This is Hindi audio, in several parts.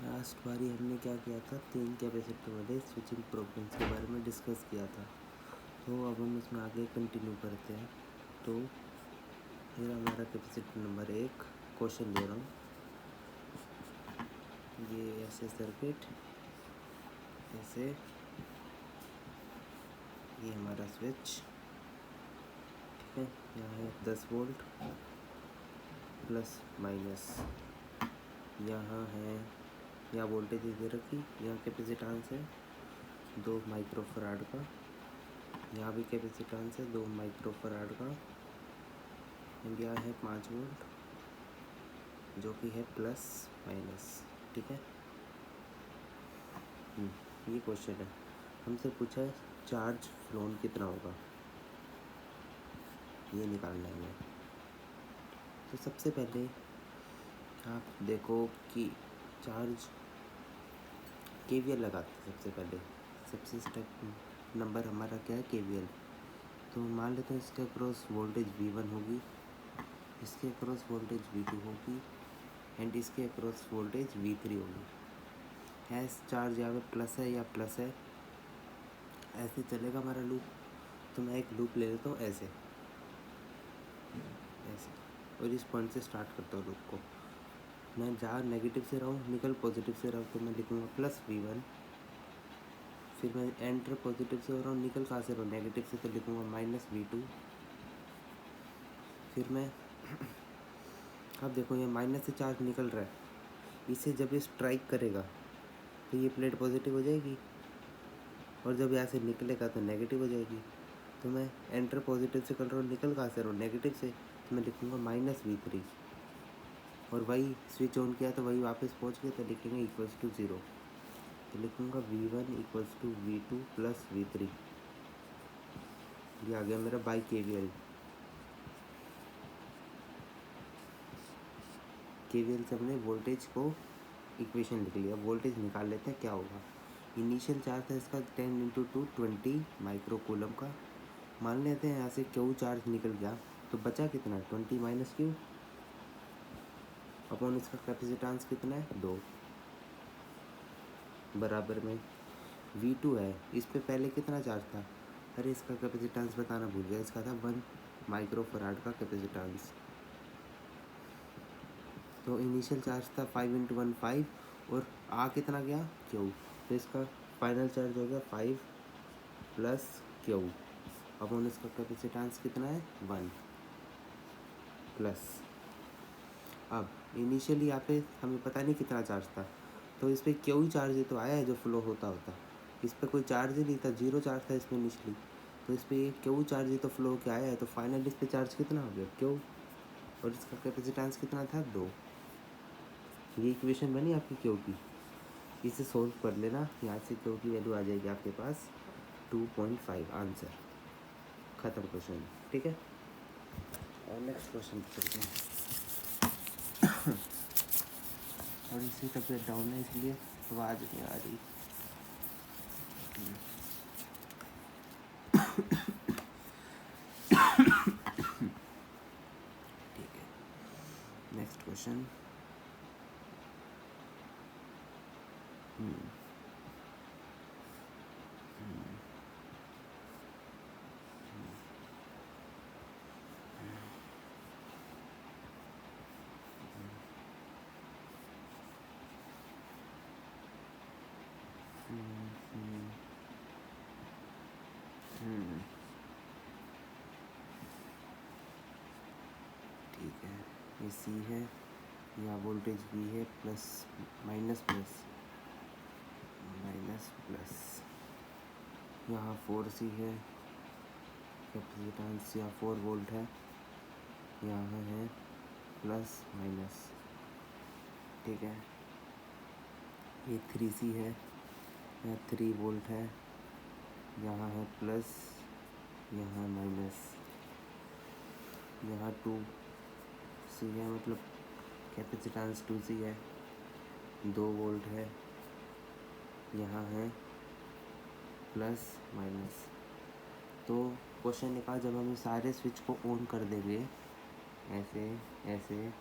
लास्ट बारी हमने क्या किया था, 3 कैपेसिटर वाले स्विचिंग प्रॉब्लम्स के बारे में डिस्कस किया था। तो अब हम इसमें आगे कंटिन्यू करते हैं। तो ये हमारा कैपेसिटर नंबर 1 क्वेश्चन दे रहा हूँ। ये ऐसे सर्किट, ऐसे ये हमारा स्विच, ठीक है। यहाँ है 10 वोल्ट प्लस माइनस, यहाँ है, यहाँ वोल्टेज दे रखी, यहाँ कैपेसिटेंस है 2 माइक्रोफराड का, यहाँ भी कैपेसिटेंस है 2 माइक्रोफराड का, एंड यहाँ है 5 वोल्ट जो कि है प्लस माइनस, ठीक है। ये क्वेश्चन है, हमसे पूछा है चार्ज फ्लोन कितना होगा, ये निकालना है हमें। तो सबसे पहले आप देखो कि चार्ज केवीएल लगाते हैं। सबसे पहले सबसे स्टेप नंबर हमारा क्या है, केवीएल। तो मान लेते हैं इसके अक्रॉस वोल्टेज V1 होगी, इसके अक्रॉस वोल्टेज V2 होगी, एंड इसके अक्रॉस वोल्टेज V3 होगी। एस चार्ज यहाँ पे प्लस है या प्लस है, ऐसे चलेगा हमारा लूप। तो मैं एक लूप ले लेता हूँ ऐसे, और इस पॉइंट से स्टार्ट करता हूँ लूप को। मैं जहाँ नेगेटिव से रहा हूँ, निकल पॉजिटिव से रहा हूँ, तो मैं लिखूँगा प्लस V1। फिर मैं एंटर पॉजिटिव से हो रहा हूँ, निकल कहाँ से रहा हूँ, नेगेटिव से, तो लिखूँगा माइनस V2। फिर मैं अब देखो ये माइनस से चार्ज निकल रहा है, इसे जब ये स्ट्राइक करेगा तो ये प्लेट पॉजिटिव हो जाएगी, और जब यहाँ से निकलेगा तो नेगेटिव हो जाएगी। तो मैं एंटर पॉजिटिव से कर रहा हूँ, निकल कहाँ से रहा हूँ, नेगेटिव से, तो मैं लिखूँगा माइनस V3। और वही स्विच ऑन किया तो वही वापस पहुँच गया, तो लिखेंगे इक्वल्स टू 0। तो लिखूँगा V1 equals to V2 plus V3। ये आ गया मेरा बाई केवीएल। केवीएल से हमने वोल्टेज को इक्वेशन लिख लिया। वोल्टेज निकाल लेते हैं क्या होगा। इनिशियल चार्ज था इसका 10 × 2 20 माइक्रोकूलम का। मान लेते हैं यहाँ से क्यू चार्ज निकल गया, तो बचा कितना, 20 माइनस क्यू अपॉन इसका कैपेसिटेंस कितना है, 2, बराबर में V2 है। इस पे पहले कितना चार्ज था, अरे इसका कैपेसिटेंस बताना भूल गया, इसका था 1 माइक्रोफराड का कैपेसिटेंस। तो इनिशियल चार्ज था 5 × 1 5, और आ कितना गया, क्यू। तो इसका फाइनल चार्ज हो गया 5 प्लस क्यू अपॉन इसका कैपेसिटेंस कितना है, 1 प्लस। अब इनिशियली यहाँ पे हमें पता नहीं कितना चार्ज था, तो इस पर क्यू ही चार्ज ही तो आया है जो फ्लो होता होता। इस पर कोई चार्ज ही नहीं था, 0 चार्ज था इसमें इनिशियली, तो इस पर क्यू चार्ज ही तो फ्लो के आया है। तो फाइनली इस पर चार्ज कितना हो गया, क्यू, और इसका कैपेसिटेंस कितना था, 2। ये इक्वेशन बनी आपकी क्यू की, इसे सोल्व कर लेना, यहाँ से क्यू की वैल्यू आ जाएगी आपके पास 2.5। आंसर खत्म क्वेश्चन, ठीक है। और नेक्स्ट क्वेश्चन चलते हैं। थोड़ी सी तबीयत डाउन है इसलिए आवाज़ नहीं आ रही। ठीक है, नेक्स्ट क्वेश्चन। ठीक है, ये सी है, यहाँ वोल्टेज V है, plus minus plus minus plus, यहाँ 4C है, कैपेसिटेंस यहाँ 4 वोल्ट है, यहाँ है प्लस माइनस, ठीक है। ये 3C है, यहाँ 3 वोल्ट है, यहाँ है प्लस, यहाँ माइनस, यहाँ 2C है, मतलब कैपेसिटेंस 2C है, 2 वोल्ट है, यहाँ है प्लस माइनस। तो क्वेश्चन निकाल, जब हम सारे स्विच को ऑन कर देंगे, ऐसे ऐसे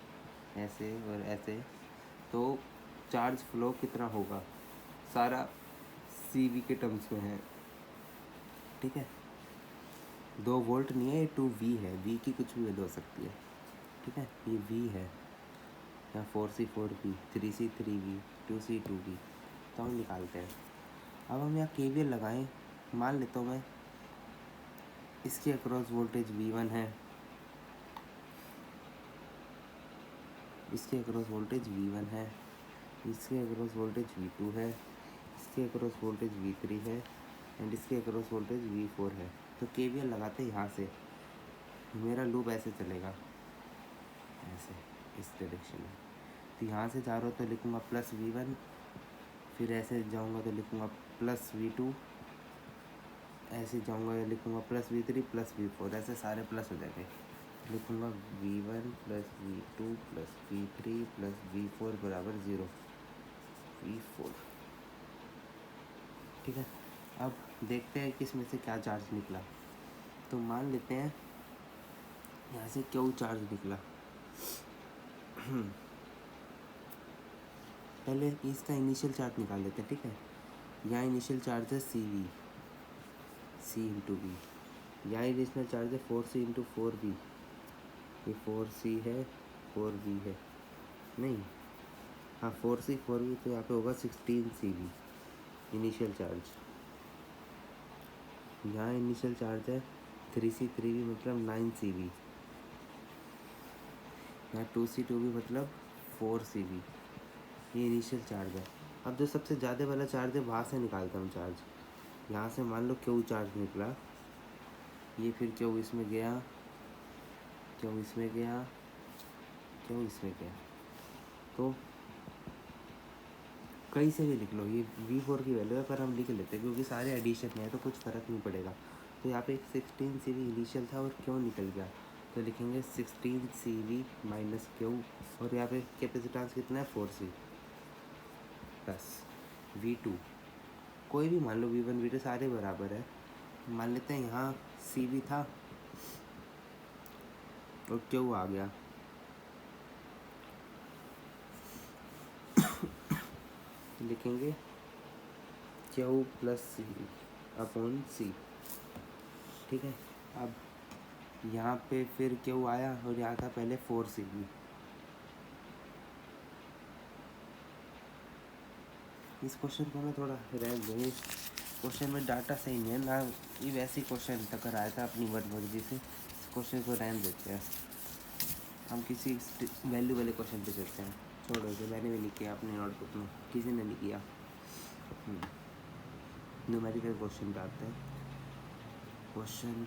ऐसे और ऐसे, तो चार्ज फ्लो कितना होगा, सारा सी वी के टर्म्स में है, ठीक है। 2 वोल्ट नहीं है, ये 2V है, V की कुछ भी वैल्यू हो सकती है, ठीक है। ये V है, यहाँ 4C 4V, 3C 3V, 2C 2V, तो हम निकालते हैं। अब हम यहाँ KVL लगाएं। मान लेता हूँ मैं इसके अक्रॉस वोल्टेज V1 है, इसके अक्रॉस वोल्टेज V1 है, इसके अक्रॉस वोल्टेज V2 है, इसके अक्रॉस वोल्टेज V3 है एंड इसके अक्रॉस वोल्टेज V4 है। तो KVL लगाते हैं यहाँ से, मेरा लूप ऐसे चलेगा, ऐसे इस डायरेक्शन में। तो यहाँ से जा रहा हो तो लिखूँगा प्लस V1, फिर ऐसे जाऊँगा तो लिखूँगा प्लस V2, ऐसे जाऊँगा तो लिखूँगा प्लस V3 प्लस V4, ऐसे सारे प्लस हो जाएंगे। लिखूँगा V1 plus V2 plus V3 plus V4 बराबर 0, V4, ठीक है। अब देखते हैं कि इसमें से क्या चार्ज निकला। तो मान लेते हैं यहाँ से क्यू चार्ज निकला। पहले इसका इनिशियल चार्ज निकाल लेते हैं, ठीक है। यहाँ इनिशियल चार्ज है CV, C इंटू V। यहाँ इनिशियल चार्ज है 4C इंटू 4V, ये 4C है 4V है, नहीं हाँ 4C 4V, तो यहाँ पे होगा 16CV इनिशियल चार्ज। यहाँ इनिशियल चार्ज है 3C 3V मतलब 9CV, यहाँ 2C 2V मतलब 4CV, ये इनिशियल चार्ज है। अब जो सबसे ज़्यादा वाला चार्ज है वहाँ से निकालता हूँ चार्ज। यहाँ से मान लो क्यू चार्ज निकला, ये फिर क्यू इसमें गया, क्यू इसमें गया, क्यू इसमें गया, तो कहीं से भी लिख लो, ये V4 की वैल्यू है पर हम लिख लेते हैं क्योंकि सारे एडिशन में है तो कुछ फ़र्क नहीं पड़ेगा। तो यहाँ पे 16CV इनिशियल था और क्यों निकल गया, तो लिखेंगे 16CV माइनस क्यू, और यहाँ पे कैपेसिटेंस कितना है 4C प्लस V2, कोई भी मान लो V1 V2 सारे बराबर है। मान लेते हैं यहाँ CV था और क्यू आ गया, लिखेंगे Q plus C upon C, ठीक है। अब यहाँ पे फिर क्यू आया और यहाँ था पहले 4CV। इस क्वेश्चन को मैं थोड़ा रहने दूँगी, क्वेश्चन में डाटा सही नहीं है ना, ये वैसे ही क्वेश्चन टक्कर आया था अपनी मर्जी से। इस क्वेश्चन को रहने देते हैं, हम किसी वैल्यू वाले क्वेश्चन पे चलते हैं। छोड़ो, जो मैंने भी नहीं किया अपनी नोटबुक में, किसी ने नहीं किया। न्यूमेरिकल क्वेश्चन पे आते हैं। क्वेश्चन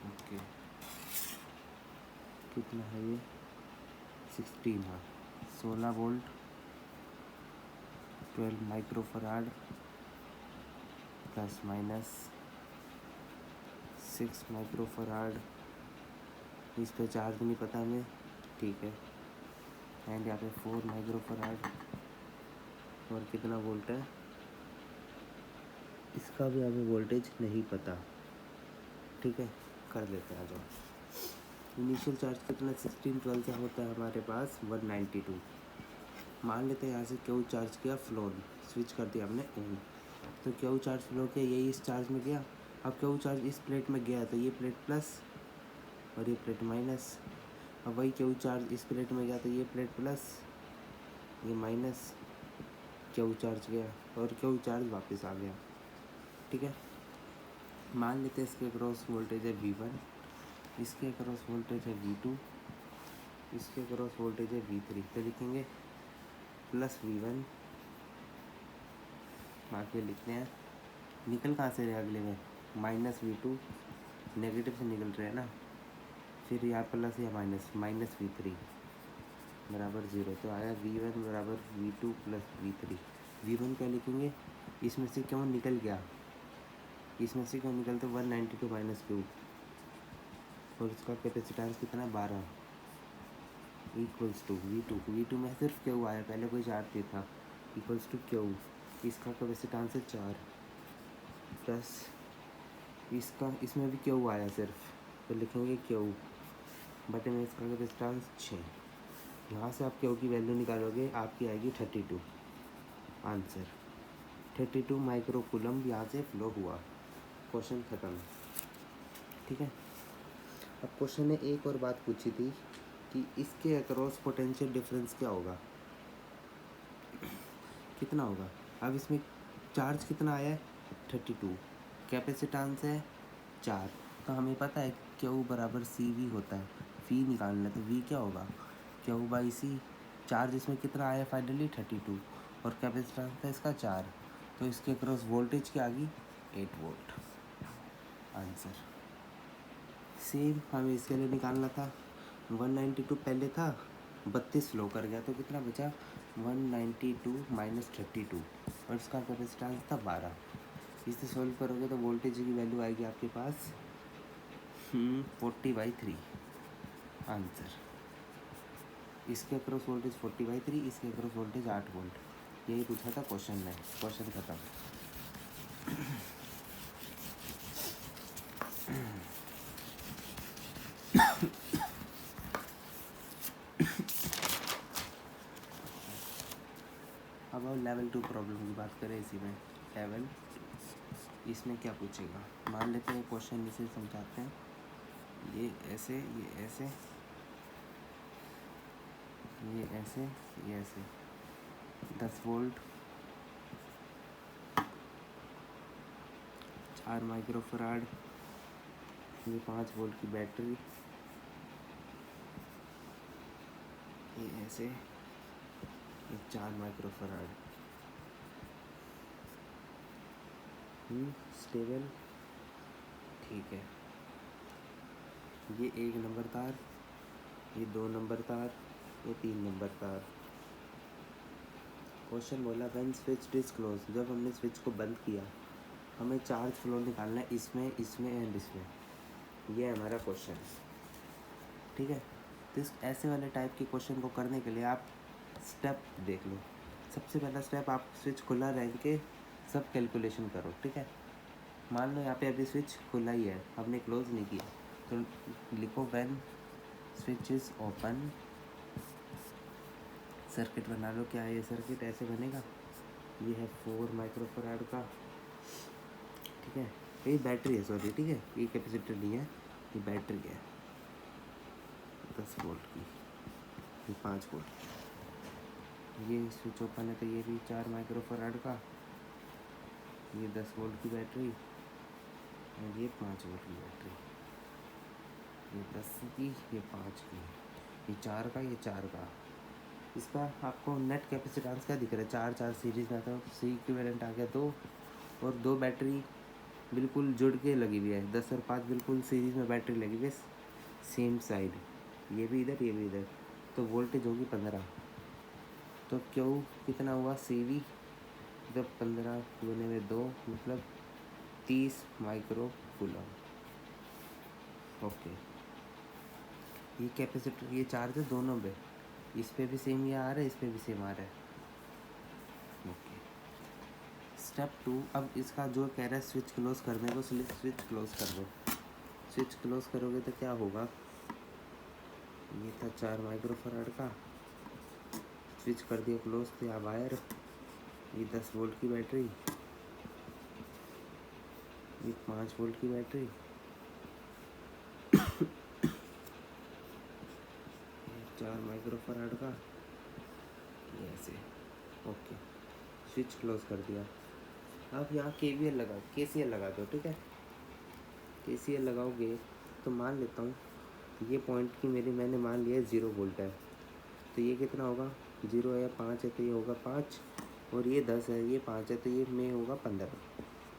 ओके, कितना है ये 16, हाँ 16 volt 12 microfarad plus minus 6 microfarad, इस पे चार्ज नहीं पता हमें, ठीक है। एंड यहाँ पे 4 माइक्रोफराड और कितना वोल्ट है, इसका भी हमें वोल्टेज नहीं पता, ठीक है। कर लेते हैं, आ जाओ। इनिशियल चार्ज कितना 16 12 से होता है हमारे पास 192। मान लेते हैं यहाँ से क्यू चार्ज किया फ्लोन, स्विच कर दिया हमने ऑन, तो क्यू चार्ज फ्लो किया, यही इस चार्ज में गया। अब क्यू चार्ज इस प्लेट में गया तो ये प्लेट प्लस और ये प्लेट माइनस। अब वही क्यू चार्ज इस प्लेट में गया तो ये प्लेट प्लस, ये माइनस, क्यू चार्ज गया और क्यू चार्ज वापस आ गया, ठीक है। मान लेते हैं इसके अक्रॉस वोल्टेज है V1, इसके अक्रॉस वोल्टेज है V2, इसके अक्रॉस वोल्टेज है V3, तो लिखेंगे प्लस V1, आगे लिखते हैं, निकल कहाँ से रहे अगले में, माइनस V2, नेगेटिव से निकल रहे हैं ना, फिर यहाँ प्लस या माइनस V3 बराबर 0, तो आया V1 बराबर V2 प्लस V3। V1 क्या लिखेंगे, इसमें से क्यों निकल गया, इसमें से क्यों निकल, तो 192 माइनस क्यू, और इसका कैपेसिटेंस कितना 12 इक्वल्स टू V2 में सिर्फ क्यू आया, पहले कोई चार्ज नहीं था, इक्वल्स टू क्यू, इसका कैपेसिटेंस है 4 प्लस इसका, इसमें भी क्यू आया सिर्फ, तो लिखेंगे क्यू बटे में इसका कैपेसिटेंस 6। यहाँ से आप क्यू की वैल्यू निकालोगे, आपकी आएगी 32। आंसर 32 माइक्रो कूलम्ब यहाँ से फ्लो हुआ। क्वेश्चन ख़त्म। ठीक है। अब क्वेश्चन ने एक और बात पूछी थी कि इसके अक्रॉस पोटेंशियल डिफरेंस क्या होगा, कितना होगा। अब इसमें चार्ज कितना आया है 32, कैपेसिटेंस है 4, तो हमें पता है क्यू बराबर सी वी होता है। वी निकालना है तो वी क्या होगा क्यू बाई सी। चार्ज इसमें कितना आया फाइनली 32 और कैपेसिटेंस है इसका 4, तो इसके अक्रॉस वोल्टेज क्या आ गई 8 वोल्ट। आंसर सेम हमें इसके लिए निकालना था। 192 पहले था, 32 फ्लो कर गया तो कितना बचा 192 माइनस 32 और इसका कैपेसिटेंस था 12। इसे सॉल्व करोगे तो वोल्टेज की वैल्यू आएगी आपके पास 40/3। आंसर इसके अक्रॉस वोल्टेज 40/3, इसके अक्रॉस वोल्टेज 8 वोल्ट। यही पूछा था क्वेश्चन में। क्वेश्चन खत्म। अब लेवल 2 प्रॉब्लम की बात करें। इसी में लेवल इसमें क्या पूछेगा, मान लेते हैं क्वेश्चन इसे समझाते हैं। ये ऐसे, ये ऐसे, ये ऐसे, ये ऐसे 10 वोल्ट 4 माइक्रोफराड, ये 5 वोल्ट की बैटरी, ये ऐसे, ये 4 माइक्रोफराड। स्टेबल। ठीक है। ये 1 नंबर तार, ये 2 नंबर तार, ये 3 नंबर तार। क्वेश्चन बोला व्हेन स्विच इज क्लोज, जब हमने स्विच को बंद किया हमें चार्ज फ्लो निकालना है इसमें, इसमें एंड इसमें। ये है हमारा क्वेश्चन। ठीक है। तो इस ऐसे वाले टाइप के क्वेश्चन को करने के लिए आप स्टेप देख लो। सबसे पहला स्टेप, आप स्विच खुला रह के सब कैलकुलेशन करो। ठीक है। मान लो यहाँ पे अभी स्विच खुला ही है, हमने क्लोज नहीं किया, तो लिखो when switch is open. Circuit बना लो। क्या है ये सर्किट, ऐसे बनेगा। ये है 4 माइक्रोफराड का। ठीक है। ये बैटरी है, सॉरी। ठीक है, ये कैपेसिटर नहीं है, ये बैटरी है 10 वोल्ट की, ये 5 वोल्ट। ये स्विच ओपन है तो ये भी 4 माइक्रोफराड का, ये 10 वोल्ट की बैटरी और ये 5 वोल्ट की बैटरी। ये 10 की, ये 5 की, ये 4 का, ये 4 का। इसका आपको नेट कैपेसिटेंस क्या दिख रहा है, 4 सीरीज में आता है, सी इक्विवेलेंट आ गया 2, और 2 बैटरी बिल्कुल जुड़ के लगी हुई है, 10 और 5 बिल्कुल सीरीज में बैटरी लगी हुई है सेम साइड, ये भी इधर, ये भी इधर, तो वोल्टेज होगी 15। तो क्यू कितना हुआ सी वी, जब 15 गुने में 2 मतलब 30 माइक्रो कूलम। ओके। ये कैपेसिटर, ये चार्ज है दोनों पे, इस पे भी सेम ये आ रहा है, इस पे भी सेम आ रहा है। ओके। स्टेप 2, अब इसका जो कह रहा है स्विच क्लोज करने को, स्विच क्लोज कर दो। स्विच क्लोज करोगे तो क्या होगा, ये था 4 माइक्रोफराड का, स्विच कर दिया क्लोज, दिया वायर, ये 10 वोल्ट की बैटरी, ये 5 वोल्ट की बैटरी, 4 माइक्रोफराड का, ये ऐसे। ओके। स्विच क्लोज कर दिया। अब यहाँ KVL लगा, KCL लगा दो। ठीक है। KCL लगाओगे तो मान लेता हूँ ये पॉइंट की मैंने मान लिया 0 वोल्ट है, तो ये कितना होगा, 0 है 5 है तो ये होगा 5, और ये 10 है, ये 5 है तो ये में होगा 15।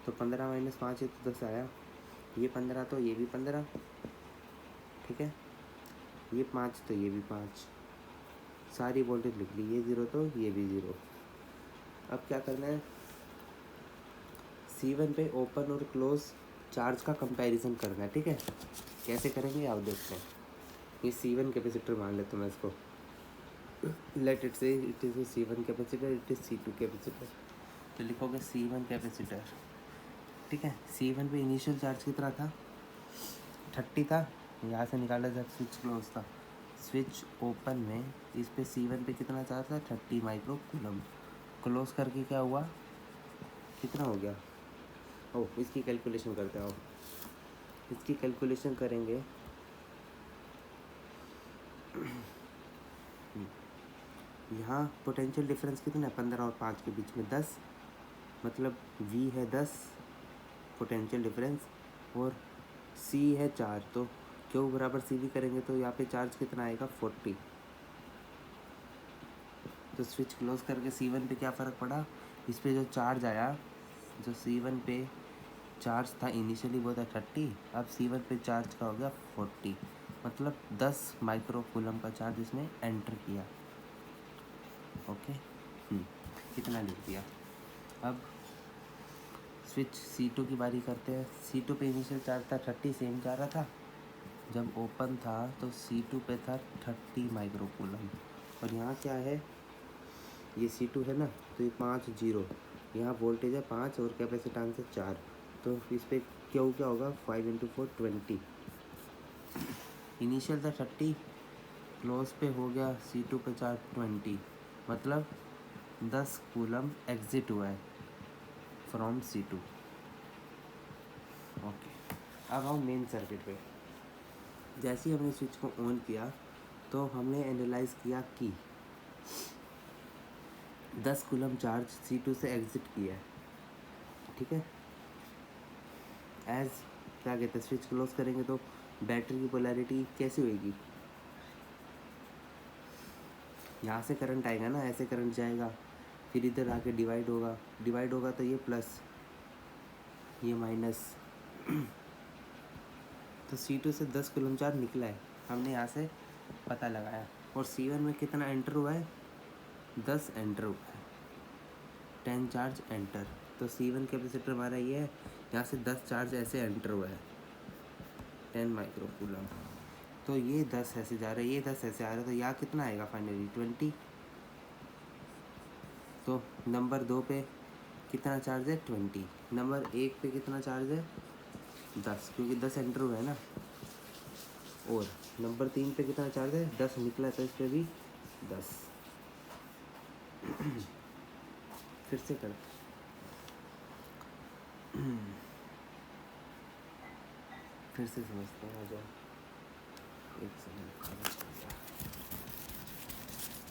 तो 15 माइनस 5 है तो 10 आया, ये 15 तो ये भी 15। ठीक है। ये 5 तो ये भी 5, सारी वोल्टेज लिख ली, ये 0 तो ये भी 0। अब क्या करना है, C1 पे ओपन और क्लोज चार्ज का कंपैरिजन करना है। ठीक है। कैसे करेंगे आप देखते हैं। ये C1 कैपेसिटर मान लेते मैं इसको, लेट इट से it is C1 capacitor, it is C2 capacitor, तो लिखोगे C1 कैपेसिटर। ठीक है। C1 पे इनिशियल चार्ज कितना था 30 था, यहाँ से निकाला जब स्विच क्लोज था, स्विच ओपन में इस पे C1 पे कितना चार्ज था 30 माइक्रो कूलम। क्लोज करके क्या हुआ, कितना हो गया, ओ इसकी कैलकुलेशन करते हैं। इसकी कैलकुलेशन करेंगे। यहाँ पोटेंशियल डिफरेंस कितना है 15 और 5 के बीच में 10, मतलब V है 10 पोटेंशियल डिफरेंस और C है 4, तो Q बराबर CV करेंगे तो यहाँ पे चार्ज कितना आएगा 40। तो स्विच क्लोज करके C1 पे क्या फ़र्क पड़ा, इस पे जो चार्ज आया, जो C1 पे चार्ज था इनिशियली वो था 30, अब C1 पे चार्ज का हो गया 40, मतलब 10 माइक्रो कूलम का चार्ज इसमें एंटर किया। ओके, कितना लिख दिया। अब स्विच C2 की बारी करते हैं। C2 पे इनिशियल चार्ज था 30, सेम जा रहा था। जब ओपन था तो C2 पे था 30 माइक्रो कूलम, और यहाँ क्या है, ये C2 है ना, तो ये 5 0, यहाँ वोल्टेज है 5 और कैपेसिटेंस है 4, तो इस पर क्यू क्या होगा 5 × 4 20। इनिशियल था 30, क्लोज पे हो गया C2 पे चार्ज 20, मतलब 10 कूलम एग्जिट हुआ है फ्रॉम C2। ओके, अब हम मेन सर्किट पे। जैसे ही हमने स्विच को ऑन किया तो हमने एनालाइज किया कि 10 कूलम चार्ज C2 से एग्जिट किया है, ठीक है। एज क्या कहते हैं, स्विच क्लोज करेंगे तो बैटरी की पोलैरिटी कैसी होएगी, यहाँ से करंट आएगा ना, ऐसे करंट जाएगा, फिर इधर आके डिवाइड होगा तो ये प्लस ये माइनस। तो C2 से 10 कूलम चार्ज निकला है, हमने यहाँ से पता लगाया, और C1 में कितना एंटर हुआ है 10 एंटर हुआ है, 10 चार्ज एंटर। तो C1 कैपेसिटर हमारा ये है, यहाँ से 10 चार्ज ऐसे एंटर हुआ है 10 माइक्रो कूलम, तो ये 10 ऐसे जा रहा है, ये 10 ऐसे आ रहा है, तो यहाँ कितना आएगा फाइनली 20। तो नंबर 2 पे कितना चार्ज है 20, नंबर 1 पे कितना चार्ज है 10, क्योंकि 10 एंटर हुआ है ना, और नंबर 3 पे कितना चार्ज है 10 निकला, तो इस पर भी 10। फिर से कर, फिर से समझते हैं, आ जाओ एक सेकंड।